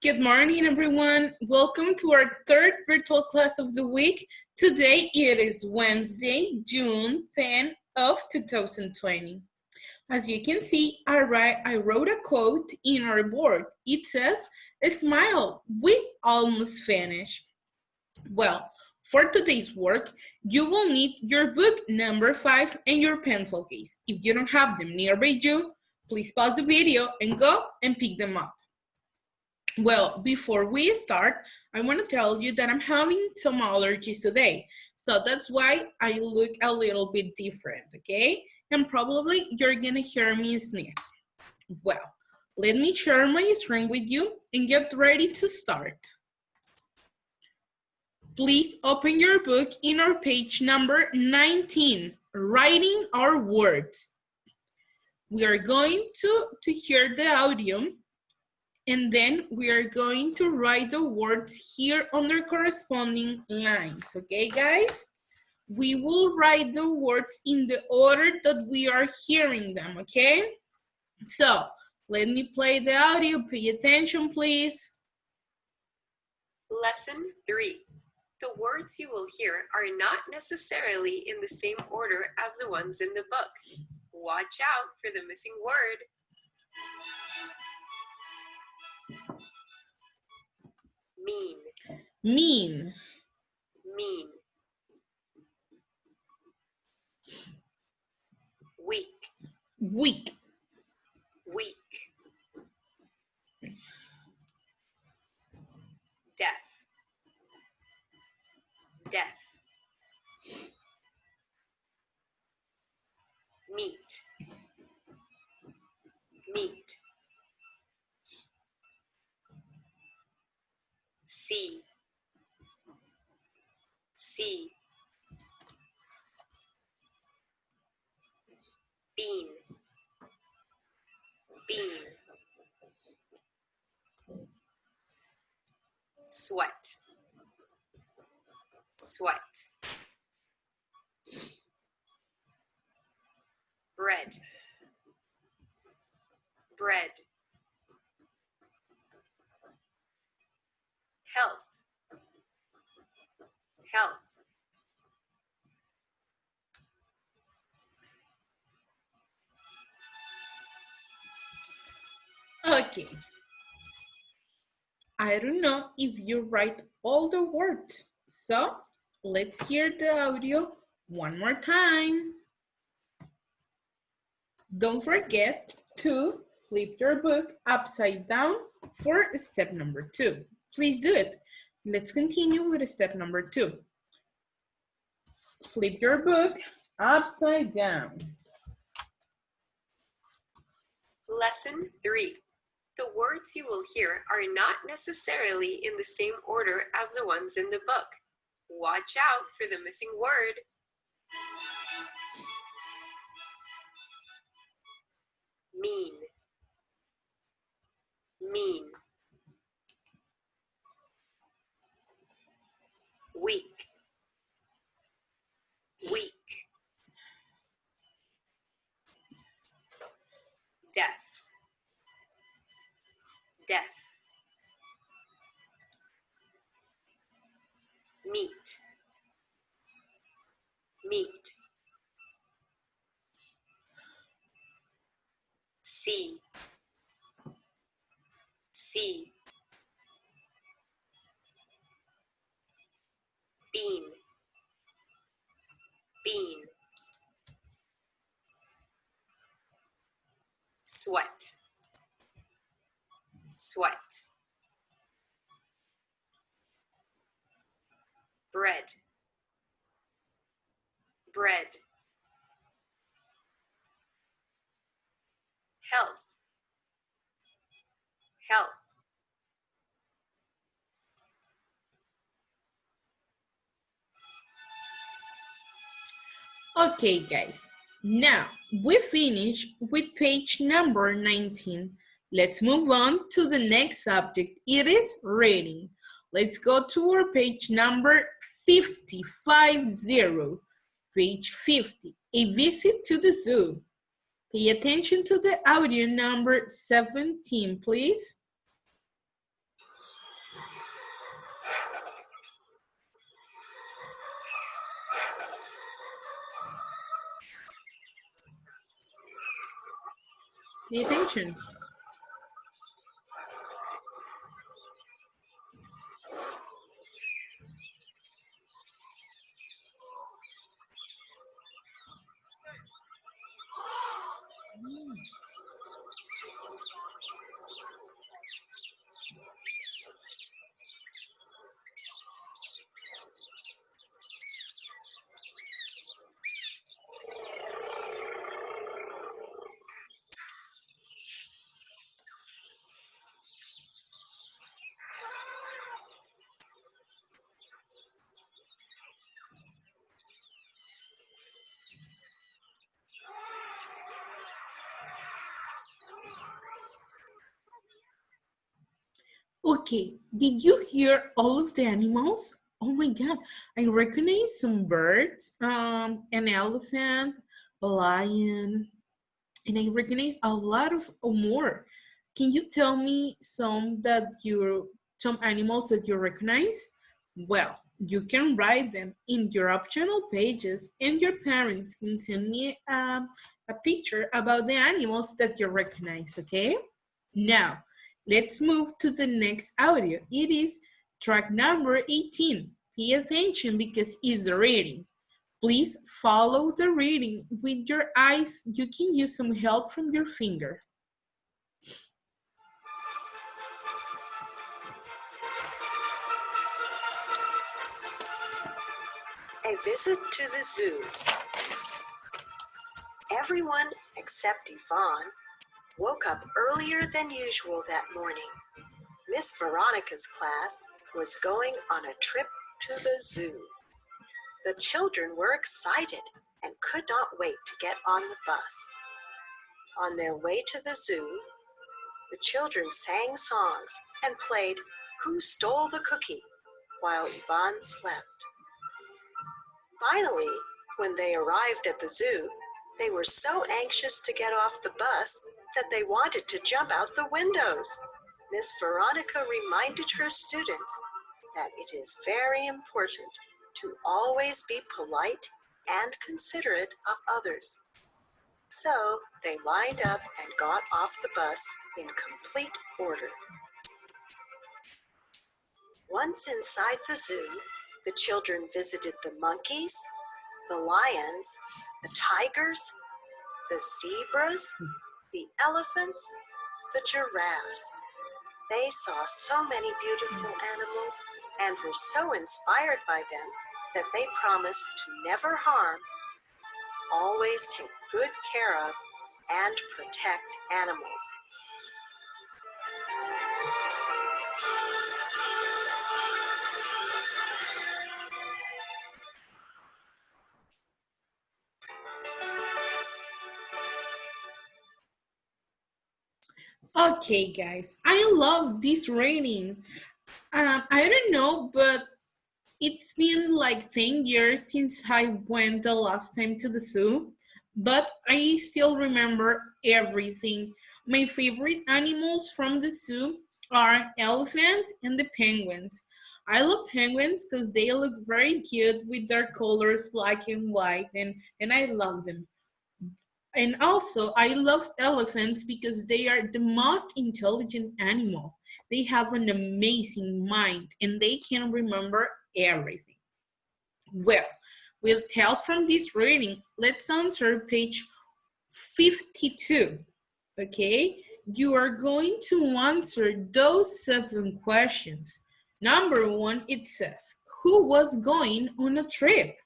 Good morning, everyone. Welcome to our third virtual class of the week. Today it is Wednesday, June 10th of 2020. As you can see, I wrote a quote in our board. It says, "Smile, we almost finished." Well, for today's work, you will need your book number 5 and your pencil case. If you don't have them nearby you, please pause the video and go and pick them up. Well, before we start, I want to tell you that I'm having some allergies today. So that's why I look a little bit different, okay? And probably you're gonna hear me sneeze. Well, let me share my screen with you and get ready to start. Please open your book in our page number 19, writing our words. We are going to hear the audio. And then we are going to write the words here on their corresponding lines, okay, guys? We will write the words in the order that we are hearing them, okay? So, let me play the audio. Pay attention, please. Lesson 3. The words you will hear are not necessarily in the same order as the ones in the book. Watch out for the missing word. Mean. Mean. Mean. Weak. Weak. Weak. Deaf. Deaf. Meat. Meat. See. See. Bean. Bean. Sweat. Sweat. Bread. Bread. Health. Health. Okay. I don't know if you write all the words. So, let's hear the audio one more time. Don't forget to flip your book upside down for step number 2. Please do it. Let's continue with step number 2. Flip your book upside down. Lesson 3. The words you will hear are not necessarily in the same order as the ones in the book. Watch out for the missing word. Mean. Mean. Weak. Weak. Deaf. Deaf. Meat. Meat. See. See. Bean. Bean. Sweat. Sweat. Bread. Bread. Health. Health. Okay, guys. Now, we finish with page number 19. Let's move on to the next subject. It is reading. Let's go to our page number 50, 50. Page 50, a visit to the zoo. Pay attention to the audio number 17, please. Pay attention. Okay, did you hear all of the animals? Oh my God, I recognize some birds, an elephant, a lion, and I recognize a lot of more. Can you tell me some animals that you recognize? Well, you can write them in your optional pages, and your parents can send me a picture about the animals that you recognize, okay? Now, let's move to the next audio. It is track number 18. Pay attention because it's the reading. Please follow the reading with your eyes. You can use some help from your finger. A visit to the zoo. Everyone except Yvonne woke up earlier than usual that morning. Miss Veronica's class was going on a trip to the zoo. The children were excited and could not wait to get on the bus. On their way to the zoo, the children sang songs and played Who Stole the Cookie while Yvonne slept. Finally, when they arrived at the zoo, they were so anxious to get off the bus that they wanted to jump out the windows. Miss Veronica reminded her students that it is very important to always be polite and considerate of others. So they lined up and got off the bus in complete order. Once inside the zoo, the children visited the monkeys, the lions, the tigers, the zebras, the elephants, the giraffes. They saw so many beautiful animals and were so inspired by them that they promised to never harm, always take good care of, and protect animals. Okay, guys, I love this reading. I don't know, but it's been like 10 years since I went the last time to the zoo, but I still remember everything. My favorite animals from the zoo are elephants and the penguins. I love penguins because they look very cute with their colors black and white, and I love them. And also, I love elephants because they are the most intelligent animal. They have an amazing mind and they can remember everything. Well, with help from this reading, let's answer page 52. Okay, you are going to answer those 7 questions. Number 1, it says, who was going on a trip?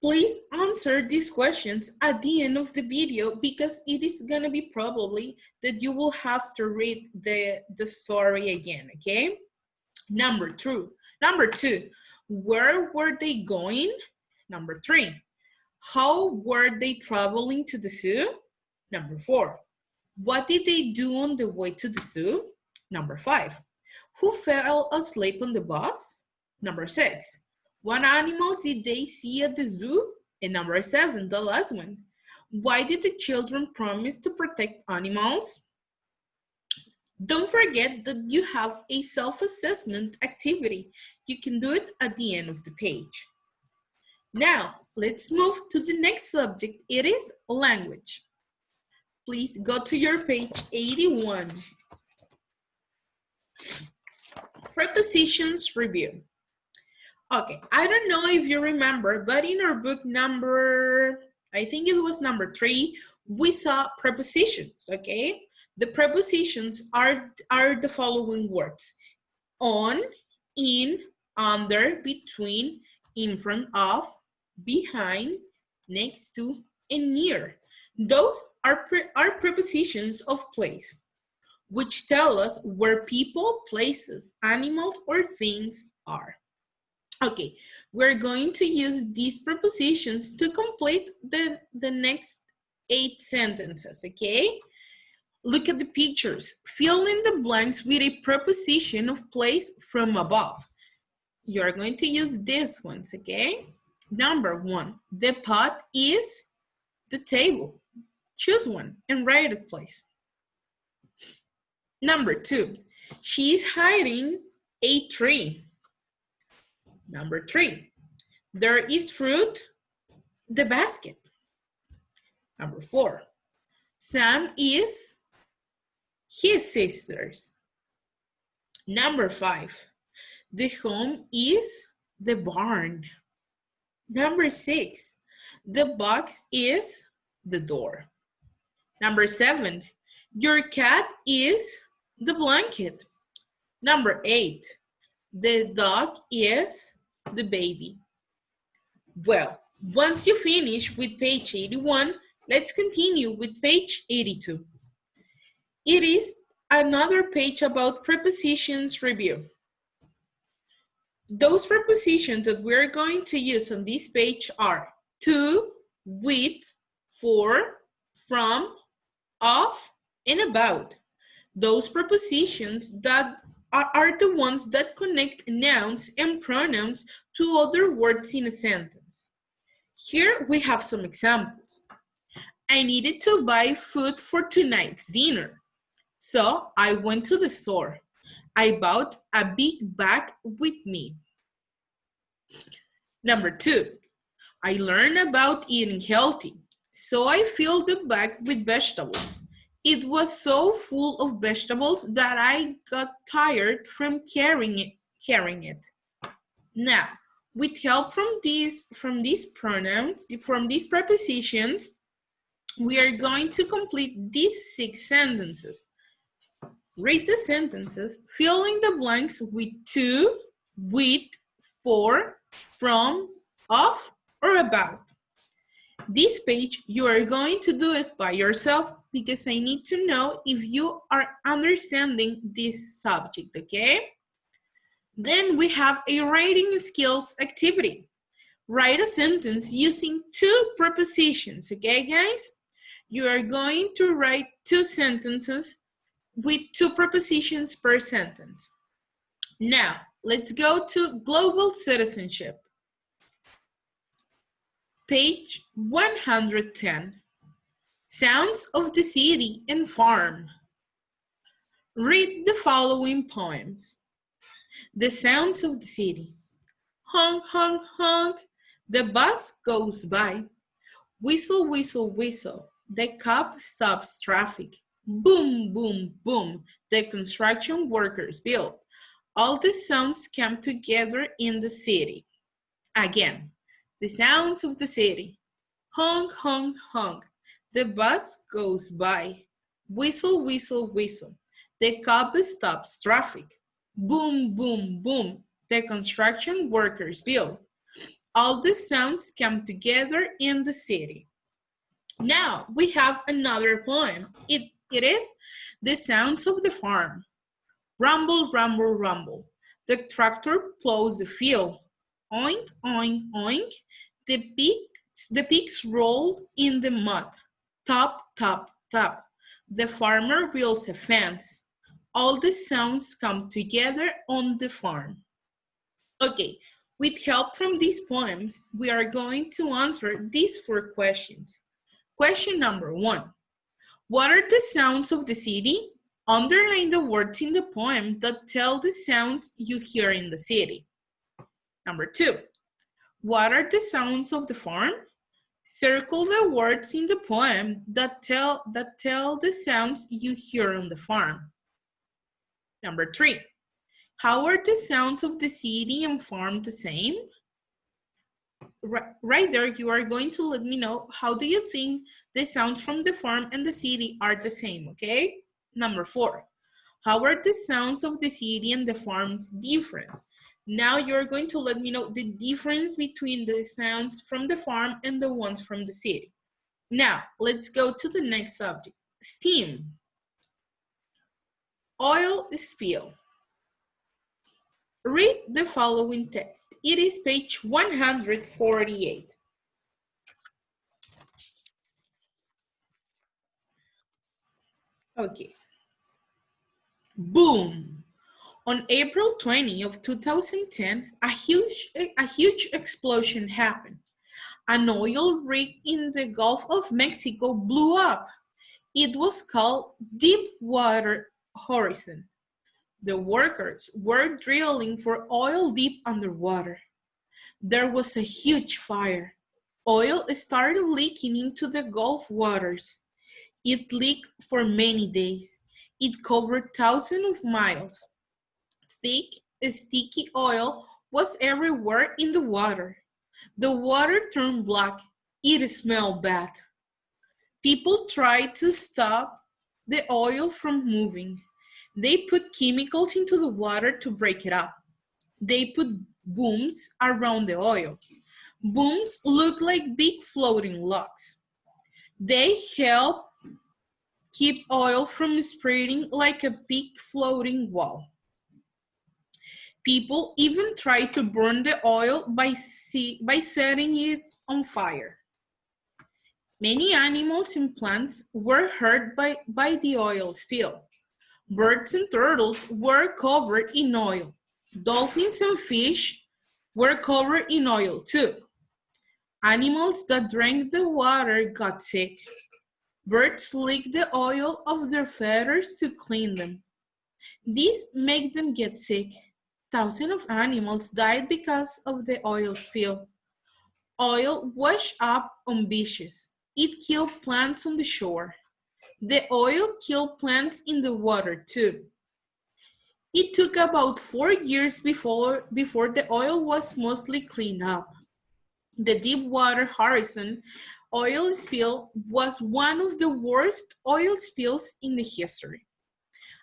Please answer these questions at the end of the video because it is going to be probably that you will have to read the story again, okay? Number 2, where were they going? Number 3, how were they traveling to the zoo? Number 4, what did they do on the way to the zoo? Number 5, who fell asleep on the bus? Number 6, what animals did they see at the zoo? And number 7, the last one, why did the children promise to protect animals? Don't forget that you have a self-assessment activity. You can do it at the end of the page. Now, let's move to the next subject. It is language. please go to your page 81. Prepositions review. Okay, I don't know if you remember, but in our book number, I think it was number 3, we saw prepositions, okay? The prepositions are the following words: on, in, under, between, in front of, behind, next to, and near. Those are prepositions of place, which tell us where people, places, animals, or things are. Okay, we're going to use these prepositions to complete the next 8 sentences, okay? Look at the pictures. Fill in the blanks with a preposition of place from above. You're going to use these ones, okay? Number 1, the pot is the table. Choose one and write it, please. Number 2, she is hiding a tree. Number 3, there is fruit, the basket. Number 4, Sam is his sisters. Number 5, the home is the barn. Number 6, the box is the door. Number 7, your cat is the blanket. Number 8, the dog is the baby. Well, once you finish with page 81, let's continue with page 82. It is another page about prepositions review. Those prepositions that we're going to use on this page are to, with, for, from, of, and about. Those prepositions that are the ones that connect nouns and pronouns to other words in a sentence. Here we have some examples. I needed to buy food for tonight's dinner, so I went to the store. I bought a big bag with me. Number 2, I learned about eating healthy, so I filled the bag with vegetables. It was so full of vegetables that I got tired from carrying it. Now, with help from these pronouns, from these prepositions, we are going to complete these 6 sentences. Read the sentences, fill in the blanks with to, with, for, from, of, or about. This page, you are going to do it by yourself because I need to know if you are understanding this subject, okay? Then we have a writing skills activity. Write a sentence using 2 prepositions, okay, guys? You are going to write 2 sentences with 2 prepositions per sentence. Now, let's go to global citizenship. Page 110. Sounds of the city and farm. Read the following poems. The sounds of the city. Honk, honk, honk. The bus goes by. Whistle, whistle, whistle. The cop stops traffic. Boom, boom, boom. The construction workers build. All the sounds come together in the city. Again, the sounds of the city. Honk, honk, honk. The bus goes by. Whistle, whistle, whistle. The cop stops traffic. Boom, boom, boom. The construction workers build. All the sounds come together in the city. Now we have another poem. It is the sounds of the farm. Rumble, rumble, rumble. The tractor plows the field. Oink, oink, oink. The pigs roll in the mud. Tap, tap, tap. The farmer builds a fence. All the sounds come together on the farm. Okay, with help from these poems, we are going to answer these 4 questions. Question number 1. What are the sounds of the city? Underline the words in the poem that tell the sounds you hear in the city. Number 2. What are the sounds of the farm? Circle the words in the poem that tell the sounds you hear on the farm. Number 3. How are the sounds of the city and farm the same? Right there, you are going to let me know how do you think the sounds from the farm and the city are the same, okay? Number 4. How are the sounds of the city and the farms different? Now you're going to let me know the difference between the sounds from the farm and the ones from the city. Now, let's go to the next subject, steam. Oil spill. Read the following text. It is page 148. Okay. Boom. On April 20 of 2010, a huge explosion happened. An oil rig in the Gulf of Mexico blew up. It was called Deepwater Horizon. The workers were drilling for oil deep underwater. There was a huge fire. Oil started leaking into the Gulf waters. It leaked for many days. It covered thousands of miles. Thick, sticky oil was everywhere in the water. The water turned black. It smelled bad. People tried to stop the oil from moving. They put chemicals into the water to break it up. They put booms around the oil. Booms look like big floating logs. They help keep oil from spreading like a big floating wall. People even try to burn the oil by setting it on fire. Many animals and plants were hurt by the oil spill. Birds and turtles were covered in oil. Dolphins and fish were covered in oil too. Animals that drank the water got sick. Birds licked the oil off their feathers to clean them. This made them get sick. Thousands of animals died because of the oil spill. Oil washed up on beaches. It killed plants on the shore. The oil killed plants in the water too. It took about 4 years before the oil was mostly cleaned up. The Deepwater Horizon oil spill was one of the worst oil spills in the history.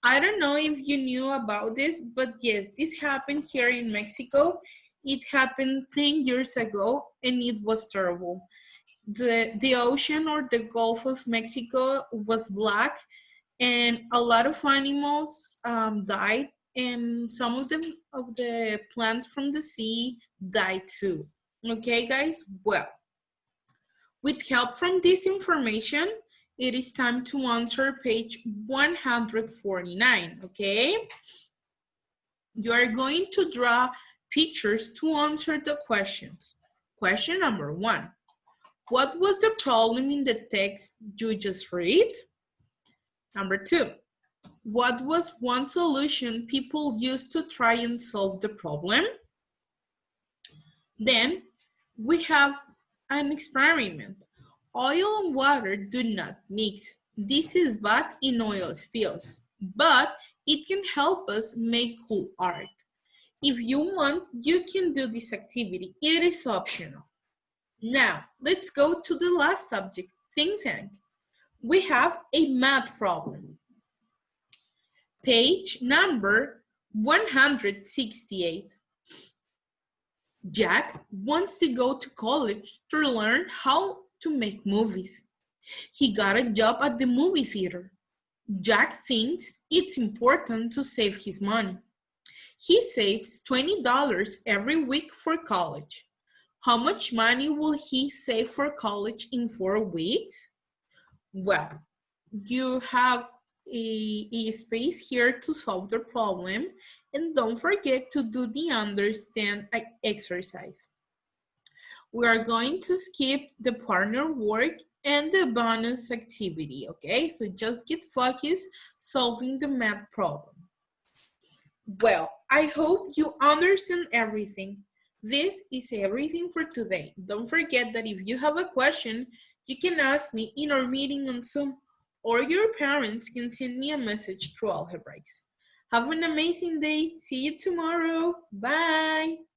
I don't know if you knew about this, but yes, this happened here in Mexico. It happened 10 years ago and it was terrible. The ocean or the Gulf of Mexico was black and a lot of animals died and some of the plants from the sea died too. Okay, guys? Well, with help from this information, it is time to answer page 149, okay? You are going to draw pictures to answer the questions. Question number 1. What was the problem in the text you just read? Number 2. What was one solution people used to try and solve the problem? Then we have an experiment. Oil and water do not mix. This is bad in oil spills, but it can help us make cool art. If you want, you can do this activity. It is optional. Now, let's go to the last subject, think tank. We have a math problem. Page number 168. Jack wants to go to college to learn how to make movies. He got a job at the movie theater. Jack thinks it's important to save his money. He saves $20 every week for college. How much money will he save for college in 4 weeks? Well, you have a space here to solve the problem, and don't forget to do the understand exercise. We are going to skip the partner work and the bonus activity, okay? So just get focused solving the math problem. Well, I hope you understand everything. This is everything for today. Don't forget that if you have a question, you can ask me in our meeting on Zoom, or your parents can send me a message through Algebraics. Have an amazing day. See you tomorrow. Bye.